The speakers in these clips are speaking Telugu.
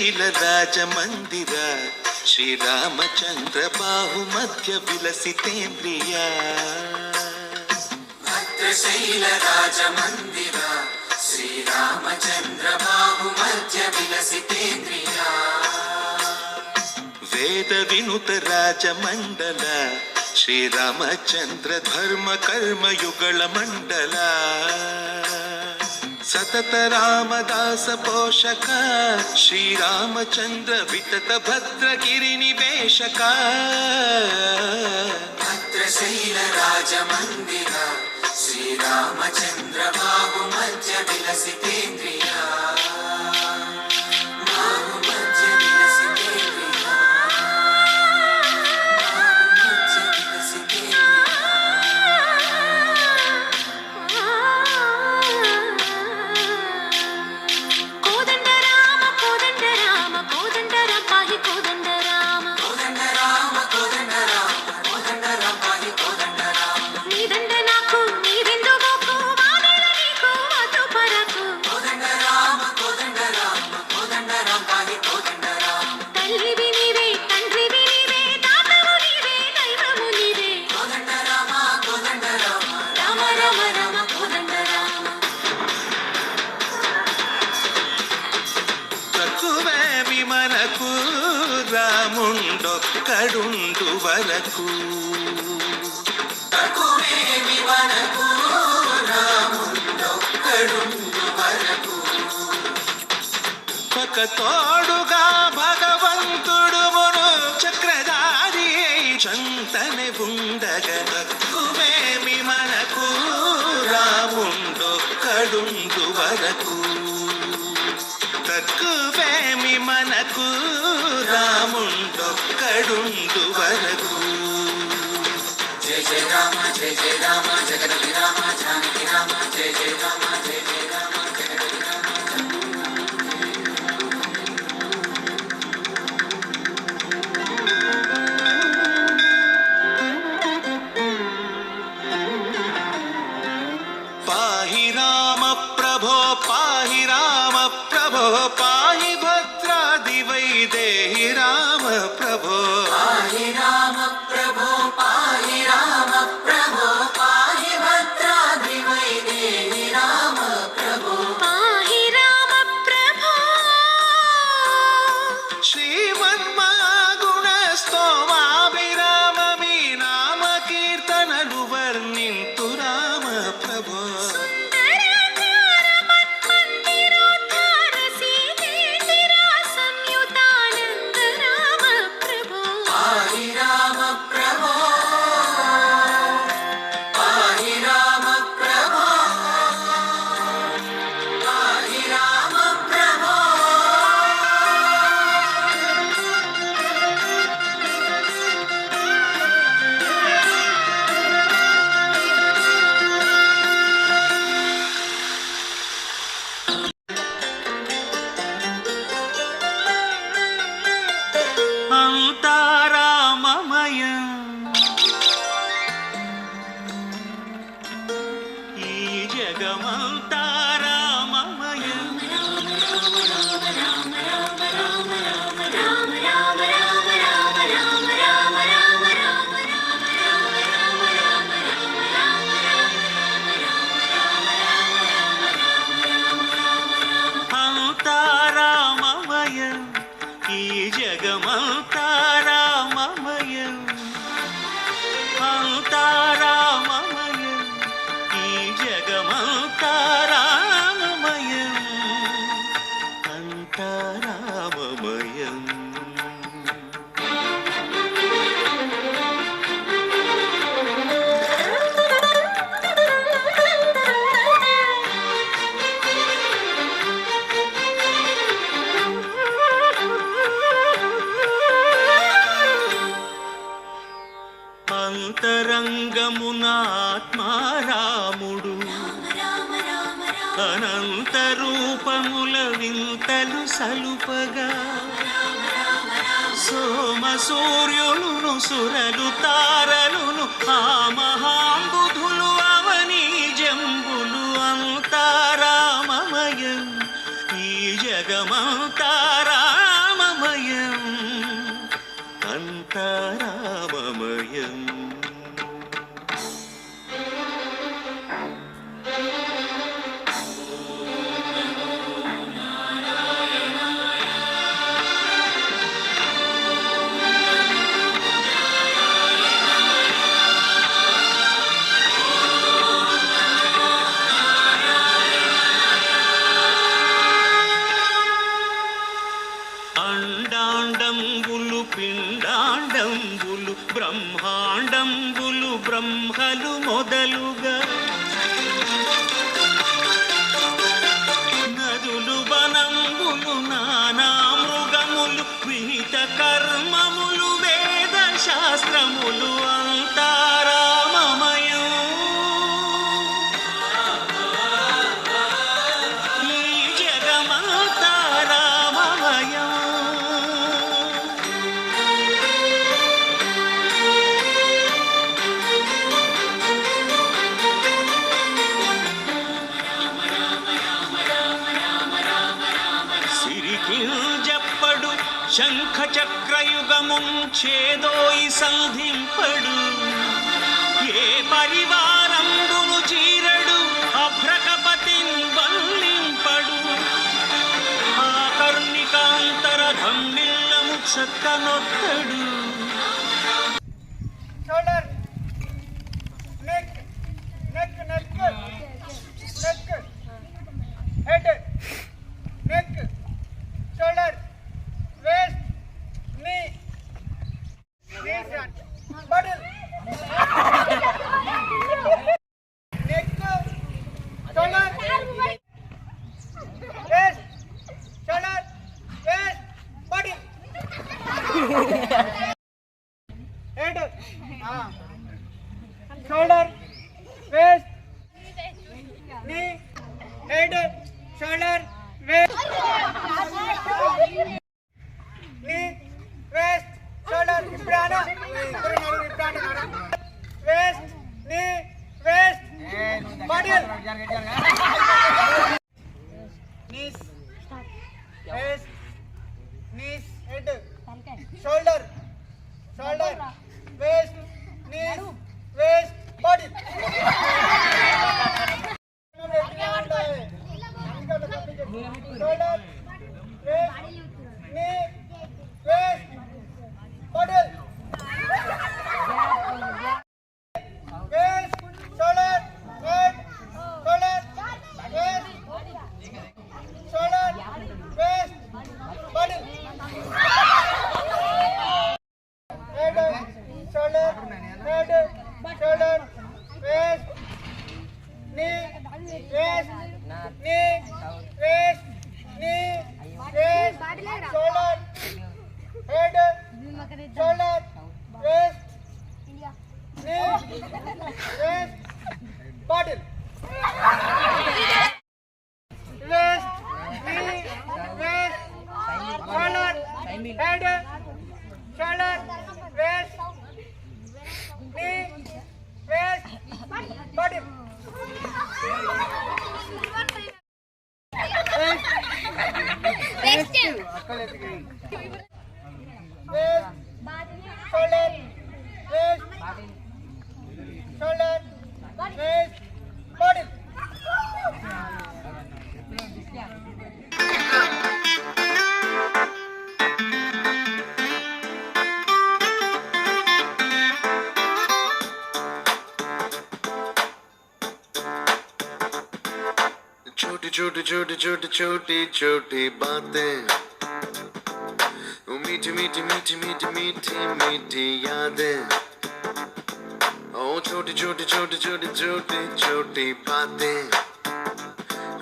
భద్రశైల రాజమందిర శ్రీరామచంద్ర బాహుమధ్య విలసితేంద్రియ భద్రశైల రాజమందిర శ్రీరామచంద్ర బాహుమధ్య విలసితేంద్రియ వేద వినుత రాజమండల శ్రీరామచంద్ర ధర్మ కర్మయుగళ మండల సతత రామదాస పోషక శ్రీరామచంద్ర వితత భద్రగిరి నివేశక భద్రశైల రాజమందిర శ్రీరామచంద్ర బాహుమధ్య విలసితేంద్రియ మనకు రాముండొక్కడుండు వరకు ఒక తోడుగా భగవంతుడు మును చక్రధారి చంతనే ఉండగా తక్కువేమి మనకు రాముండొక్కడుండు వరకు తక్కువేమి మనకు రాముండొక్కడుండు వరకు జయ జయ రామ జయ జయ రామ జగదపి రామ జానకి రామ జయ జయ రామ జయ జయ రామ జగదపి రామ పాహి రామ ప్రభో పాహి రామ ప్రభో పాహి భద్రాది వైదేహి రామ ప్రభో పాహి రామ ప్రభో పాహి రామ ప్రభో పాహి భద్రాది వైదేహి రామ ప్రభో పాహి రామ ప్రభో శ్రీమన్మగుణ స్తోమాభిరామ మీ నామ కీర్తనలు వర్ణింతు రామ ప్రభో అంతరంగమునాత్మారాముడు అనంత రూపముల వింతలు సలుపగా సోమ సూర్యులును సురలు తారలును ఆ మహాంబుధులు అవని జంబులు అంతారామమయం ఈ జగమంతారా అంతా రామమయం. అండాండంబులు పిండాండంబులు బ్రహ్మాండంబులు బ్రహ్మలు మొదలుగా నదులు వనంబులు నానా మృగములు విహిత కర్మములు వేద శాస్త్రములు అంతారామమయం. ఈ జగమంతా రామమయం. సిరికింజప్పడు శంఖ చక్రయుగముంచేదోయి సంధింపడు. ఏ పరివారంబును చీరడు అభ్రకపతిన్ వల్లింపడు. ఆ కర్ణికాంతర ధమ్మిల్లము చక్కనొత్తడు. shoulder, neck, neck, neck, neck, head, neck, shoulder, waist, knee, knees, bottle, neck, shoulder, waist, shoulder, waist, body. Head, shoulder, waist, knee, head, shoulder, waist, knee, waist, shoulder, iprana, waist, knee, waist, body, knees, waist, knees, head, shoulder, shoulder, waist, knees, waist, body. Shoulder, waist, knee, waist, body. Waist, shoulder, head, shoulder, waist, shoulder, waist, body. Head, shoulder, head, shoulder, waist, knee, waist, knee, waist, knee, waist, shoulder, head, shoulder, waist, knee, waist, body. Waist, knee, waist, shoulder, head, shoulder, waist, knee, waist, body. Waist, shoulder, waist, shoulder, waist, body. छोटी छोटी छोटी छोटी छोटी छोटी बातें, वो मीठी मीठी मीठी मीठी मीठी मीठी यादें. ओ छोटी छोटी छोटी छोटी छोटी छोटी बातें,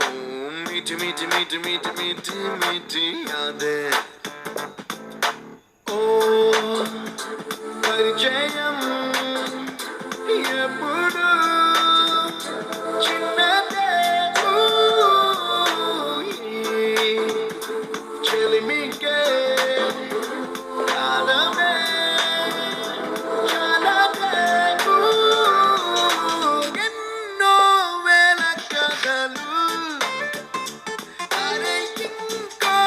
ओ मीठी मीठी मीठी मीठी मीठी मीठी यादें. ओ परिचయం ఎప్పుడు చిన్నదే చెలిమికే కాలమే చాలదే ఎన్నో వేల కథలు అరే ఇంకో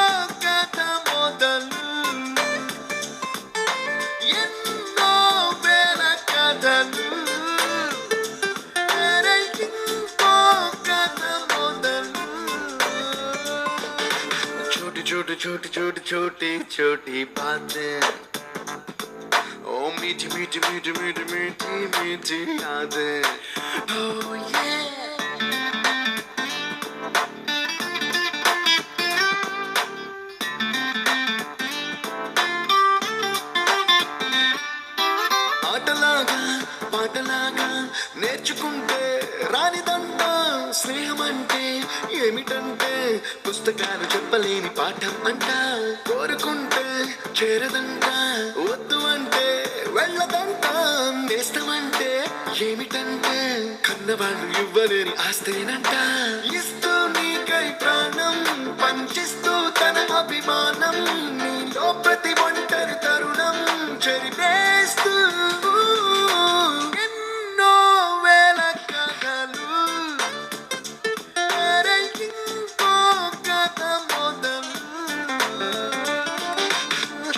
కథ మొదలు ఎన్నో వేల కథలు అరే ఇంకో కథ మొదలు छोटी छोटी छोटी छोटी छोटी छोटी बातें ओ मीठी मीठी मीठी मीठी मीठी मीठी यादें oh yeah ఆటలాగా పాటలాగా నేర్చుకుంటే రానిదంట స్నేహం అంటే ఏమిటంటే పుస్తకాలు చెప్పలేని పాఠం అంట కోరుకుంటే చేరదంట వద్దు అంటే వెళ్ళదంట నేస్తమంటే ఏమిటంటే కన్నవాళ్ళు ఇవ్వలేని ఆస్తేనంట ఇస్తూ నీకై ప్రాణం పంచిస్తూ తన అభిమానం నీలో ప్రతి ఒంటరి తరుణం చెరిపేస్తూ ఎన్నో వేల కథలు అరే ఇంకో కథ మొదలు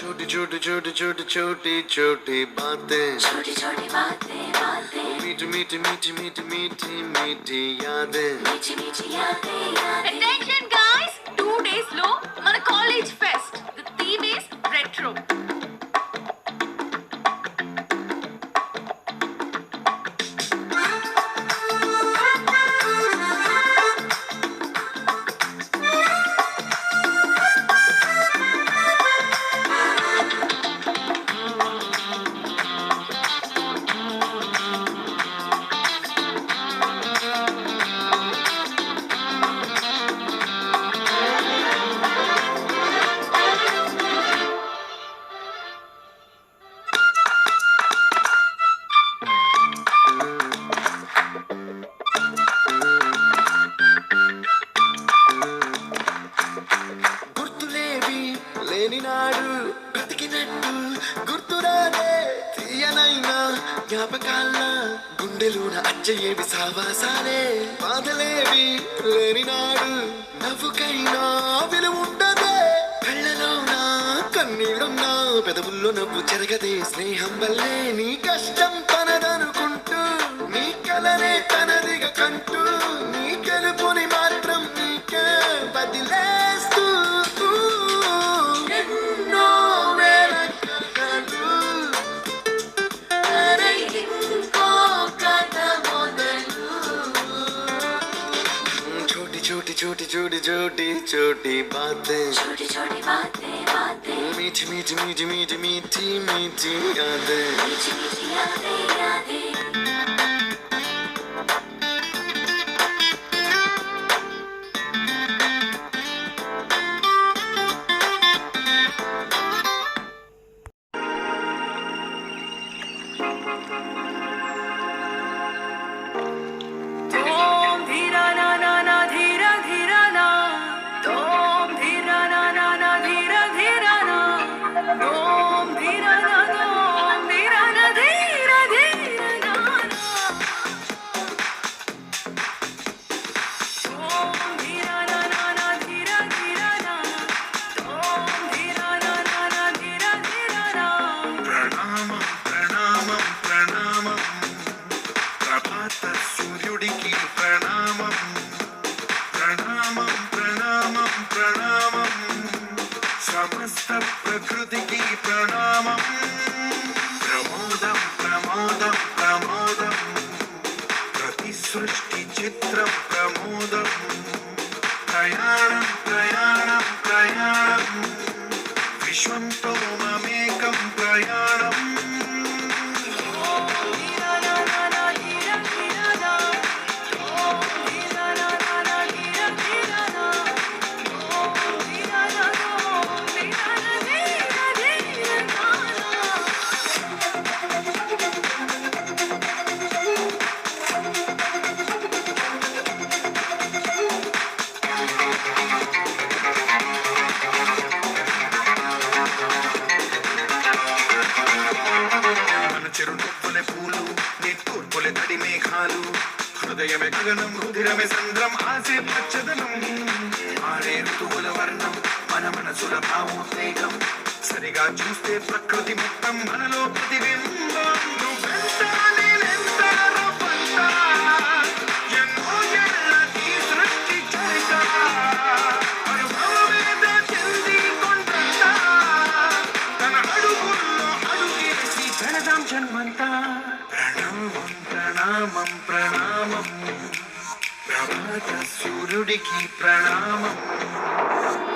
छोटी छोटी छोटी छोटी छोटी छोटी बातें छोटी छोटी बातें बातें मीठी मीठी मीठी मीठी मीठी मीठी यादें मीठी मीठी यादें यादें Attention guys 2 days లో మన college fest the theme is retro గుర్తులేవి లేని నాడు బ్రతికినట్టు గుర్తురాదే తీయనైనా జ్ఞాపకాల గుండెలోన అచ్చయేవి సావాసాలే బాధలేవి లేని నాడు నవ్వుకైనా విలువుండదే కళ్ళలోన కన్నీళ్ళున్నా పెదవుల్లో నవ్వు చెరగదే స్నేహం వల్లే నీ కష్టం తనదనుకుంటూ నీ కలనే తనదిగా కంటూ నీ గెలుపుని మాత్రం నీకే బదిలేస్తూ ఎన్నో వేల కథలు అరే ఇంకో కథ మొదలు छोटी छोटी छोटी छोटी छोटी छोटी बातें छोटी छोटी बातें बातें मीठी मीठी मीठी मीठी मीठी मीठी यादें मीठी मीठी यादें यादें Tom dhira na na na dhira dhira na Tom dhira na na na dhira dhira na Tom dhira na dhira dhira na Tom dhira na na dhira dhira na Tom dhira na na dhira dhira na ప్రణామం ప్రణామం ప్రణామం ప్రభాత సూర్యుడికి ప్రణామం ప్రణామం ప్రణామం ప్రణామం సమస్త ప్రకృతికి ప్రణామం ప్రమోదం ప్రమోదం ప్రమోదం ప్రతి సృష్టి చిత్రం ప్రమోదం ప్రయాణం ప్రయాణం ప్రయాణం విశ్వంతో మమేకం ప్రయాణం మన చిరునవ్వులే పూలు నీ తూర్పులే తడి మేఘాలు హృదయమే గగనం రుధిరమే సంద్రం ఆసే పచ్చదనం ఆరే ఋతువుల వర్ణం మన మనసుల భావోద్వేగం సరిగా చూస్తే ప్రకృతి మొత్తం మనలో ప్రతిబింబం నువ్వెంత నేనెంత రవ్వంత ఎన్నో ఏళ్ళకి సృష్టి చరిత అనుభవమేద చెంది కొండంత తన అడుగుల్లో అడుగేసి పెడదాం జన్మంతా ప్రణామం ప్రణామం ప్రణామం ప్రభాత సూర్యుడికి ప్రణామం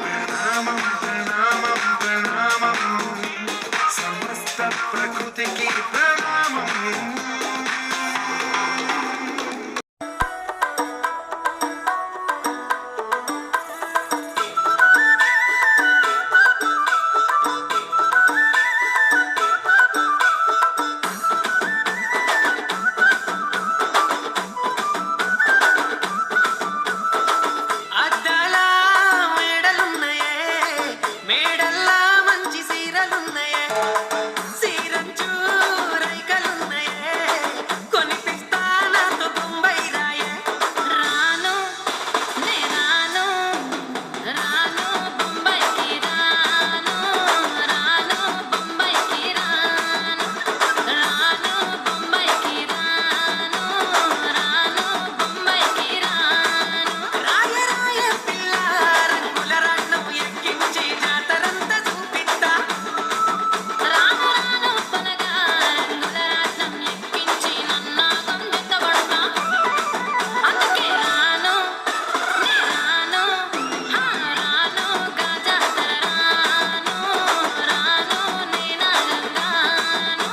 ప్రణామం ప్రణామం ప్రణామం సమస్త ప్రకృతికి ప్రణామం అద్దాల మేడలున్నాయే మేడల్లా మంచి సీరలున్నాయే సీరంచు రైకలున్నాయే కొనిపిస్తా నాతో బొంబై రాయే రాను నే రాను రాను బొంబైకి రాను రాను బొంబైకి రాను రాను బొంబైకి రాను రాను బొంబైకి రాను రాయ రాయ పిల్ల రంగుల రాట్నం ఎక్కించి జాతరంతా చూపిస్తా రాను రాను పనగా రంగుల రాట్నం ఎక్కించి నన్నాగం జతబడతా అందుకే రాను నే రాను రాను గాజాతర రాను రాను నేనాగంగాను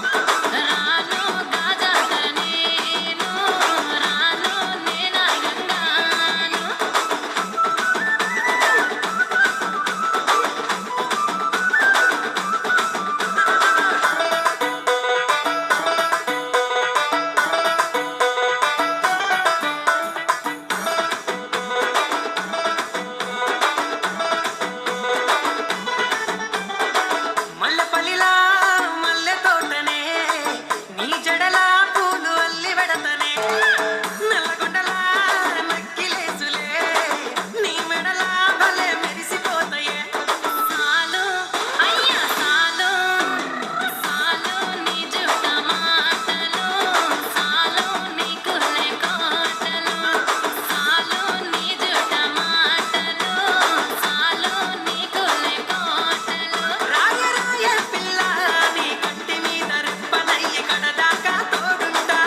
రాను గాజాతర నేను రాను నేనాగంగాను మల్లెపల్లిలా మల్లె తోటనే నీ జడలా పూలు అల్లి వెడతనే నల్లగొండలా నక్కిలేసులే నీ మెడలా భలే మెరిసిపోతాయే సాలు అయ్యా సాలు సాలు నీ జుట్ట మాటలు సాలు నీ కుల్లె కోటలు సాలు నీ జుట్ట మాటలు సాలు నీ కుల్లె కోటలు రాయ రాయ పిల్ల నీ కంటి మీద రెప్పనయ్యి కడదాకా తోడుంటా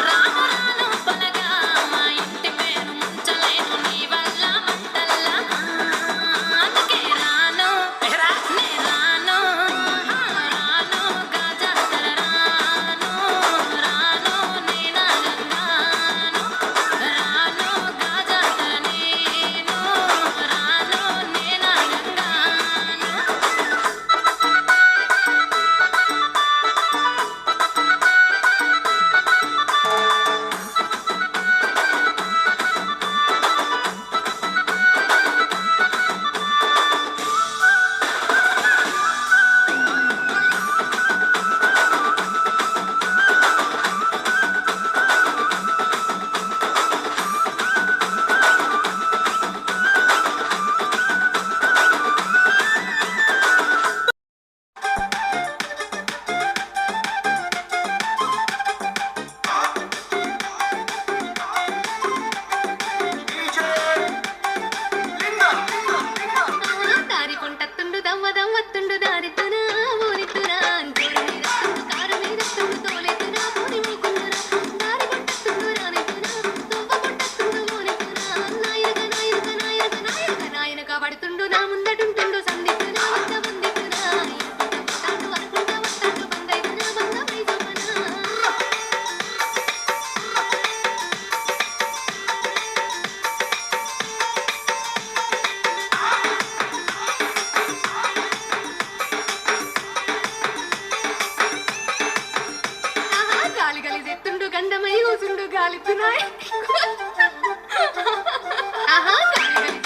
రాను రాను పనగా మా ఇంటి పేరు ముంచలేను నీ వల్ల మంటల్లా అందుకే రాను నే రాను రాను గాజాతర రాను రాను నేనాగంగాను రాను గాజాతర నేను రాను నేనాగంగాను దారి పొంటత్తుండు దమ్మ దమ్మత్తుండు దారితునా ఊరితునా అంకురు మీదత్తుండు కారు మీదత్తుండు తోలేతునా పోని మూకుందునా దారి పొంటత్తుండు రానితునా తొవ్వ పొంటత్తుండు ఊరితునా నాయనక నాయనక నాయనక నాయనక నాయనక పడుతుండు నా ముందటుంటుండు సందితునా వంద వందితునా ఇరుకుంట వస్తాడు అనుకుంటా వస్తాడు బందైతునా బంగమై చూపనా గాలి గలి చెత్తుండు గంధమై కూసుండు గాలితున్నాయి గాలి గలి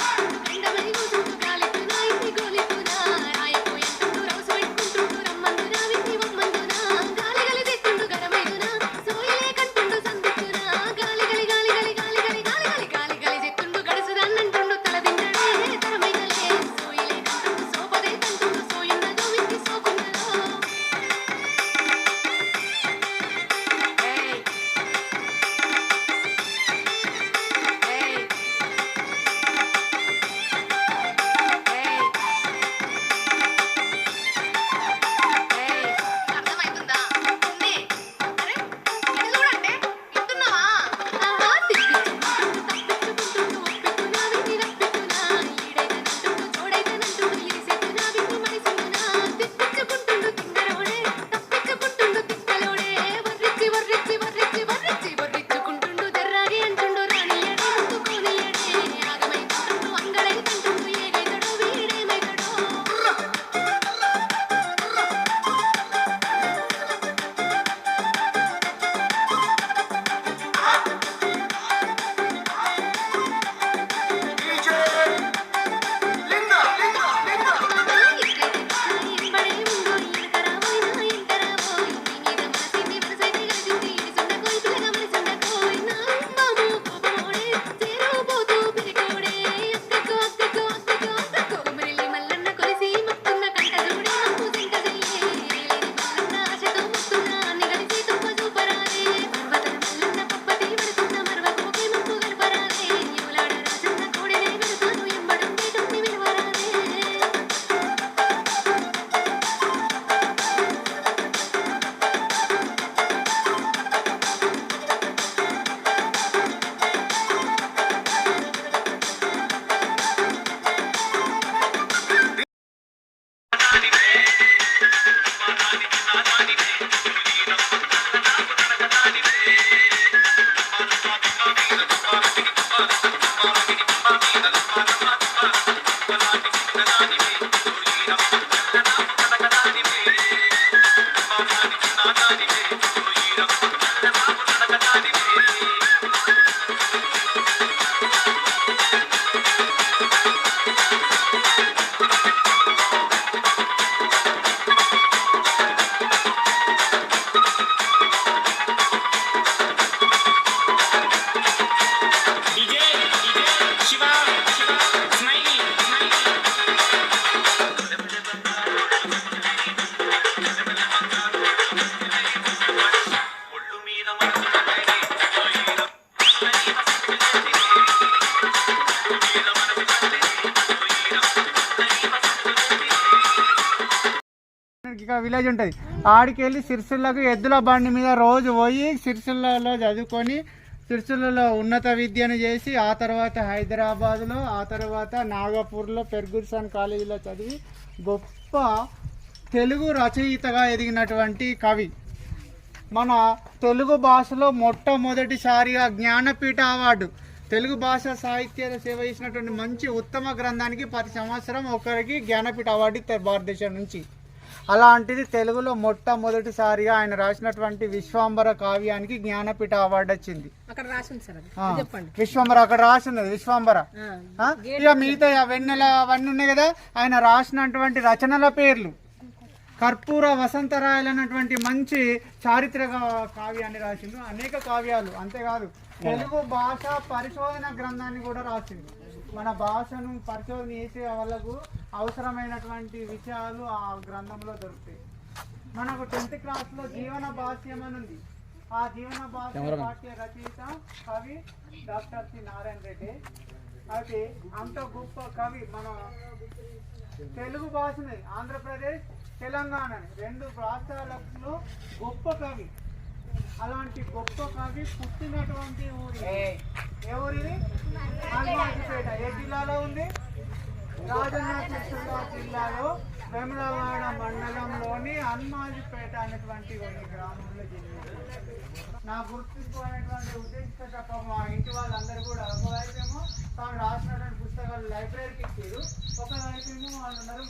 గంధమై కూసుండు గాలితున్నాయి గోలితున్నా రాయపోయంటుండు రౌసు పెట్టుకుంటుండు రమ్మందునా విన్ని వమ్మందునా గాలి గలి చెత్తుండు గరమైదునా సోయలే కంటుండు సందితునా గాలి గలి గాలి గలి గాలి గలి గాలి గలి గాలి గలి చెత్తుండు గడసుదాన్నంటుండు తల దిండడే తరమైదలే ఒక విలేజ్ ఉంటుంది. ఆడికి వెళ్ళి సిరిసిల్లకు ఎద్దుల బండి మీద రోజు పోయి సిరిసిల్లలో చదువుకొని సిరిసిల్లలో ఉన్నత విద్యను చేసి ఆ తర్వాత హైదరాబాద్లో ఆ తర్వాత నాగపూర్లో ఫెర్గుసన్ కాలేజీలో చదివి గొప్ప తెలుగు రచయితగా ఎదిగినటువంటి కవి. మన తెలుగు భాషలో మొట్టమొదటిసారిగా జ్ఞానపీఠ అవార్డు తెలుగు భాష సాహిత్య సేవ చేసినటువంటి మంచి ఉత్తమ గ్రంథానికి ప్రతి సంవత్సరం ఒకరికి జ్ఞానపీఠ అవార్డు ఇస్తారు భారతదేశం నుంచి. అలాంటిది తెలుగులో మొట్టమొదటిసారిగా ఆయన రాసినటువంటి విశ్వాంబర కావ్యానికి జ్ఞానపీఠ అవార్డు వచ్చింది. విశ్వాంబర అక్కడ రాసినది విశ్వాంబర. ఇక మిగతా వెన్నెల అవన్నీ ఉన్నాయి కదా, ఆయన రాసినటువంటి రచనల పేర్లు కర్పూర వసంతరాయలు అన్నటువంటి మంచి చారిత్రక కావ్యాన్ని రాసిండు. అనేక కావ్యాలు అంతేకాదు తెలుగు భాష పరిశోధన గ్రంథాన్ని కూడా రాసిండు. మన భాషను పరిశోధన చేసే వాళ్ళకు అవసరమైనటువంటి విషయాలు ఆ గ్రంథంలో దొరుకుతాయి. మనకు 10th క్లాస్లో జీవన భాష్యం అని ఉంది. ఆ జీవన భాష్య పాఠ్య రచయిత కవి డాక్టర్ సి నారాయణ రెడ్డి. అయితే అంత గొప్ప కవి మన తెలుగు భాషని ఆంధ్రప్రదేశ్ తెలంగాణ 2 రాష్ట్రాలలో గొప్ప కవి. అలాంటి గొప్ప కవి పుట్టినటువంటి ఊరి ఏ ఊరిది? హనుమాజిపేట. ఏ జిల్లాలో ఉంది? రాజన్న సిరిసిల్ల జిల్లాలో వేములవాడ మండలంలోని హనుమాజిపేట అనేటువంటి కొన్ని గ్రామంలో జన్మించారు. నా గుర్తింపునేటువంటి ఉద్దేశిత మా ఇంటి వాళ్ళందరూ కూడా ఒకవైపేమో తాను రాసినటువంటి పుస్తకాలు లైబ్రరీకి ఇచ్చారు, ఒకవైపేమో వాళ్ళందరూ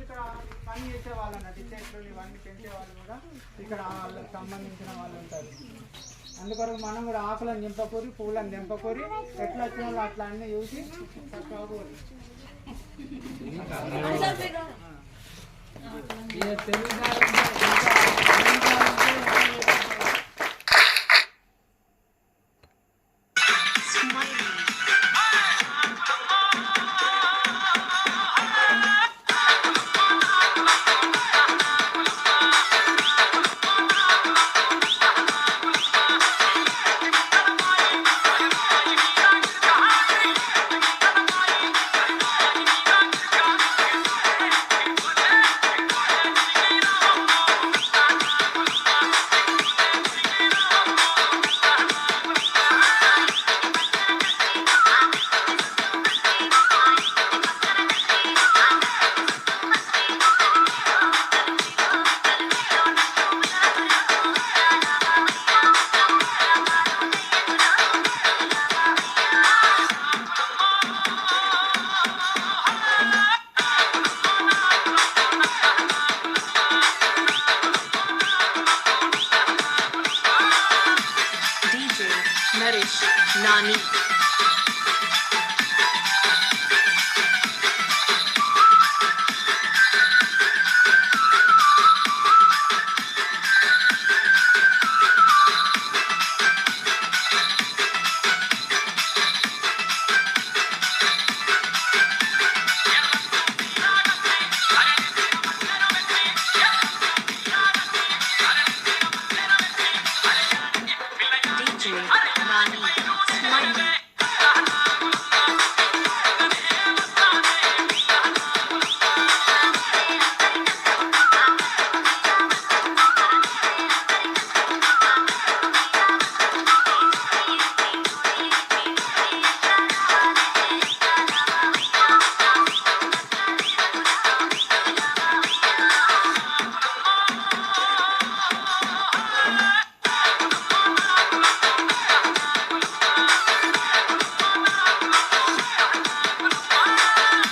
ఇక్కడ పని చేసే వాళ్ళు అన్నట్టు చెట్లు ఇవన్నీ పెంచే వాళ్ళు కూడా ఇక్కడ వాళ్ళకి సంబంధించిన వాళ్ళు ఉంటారు. అందుకొరకు మనం కూడా ఆకులను దింపకూరి పూలను దింపకూరి ఎట్లా వచ్చిన వాళ్ళు అట్లా అన్నీ చూసి చక్కకూరి. Narish Nani.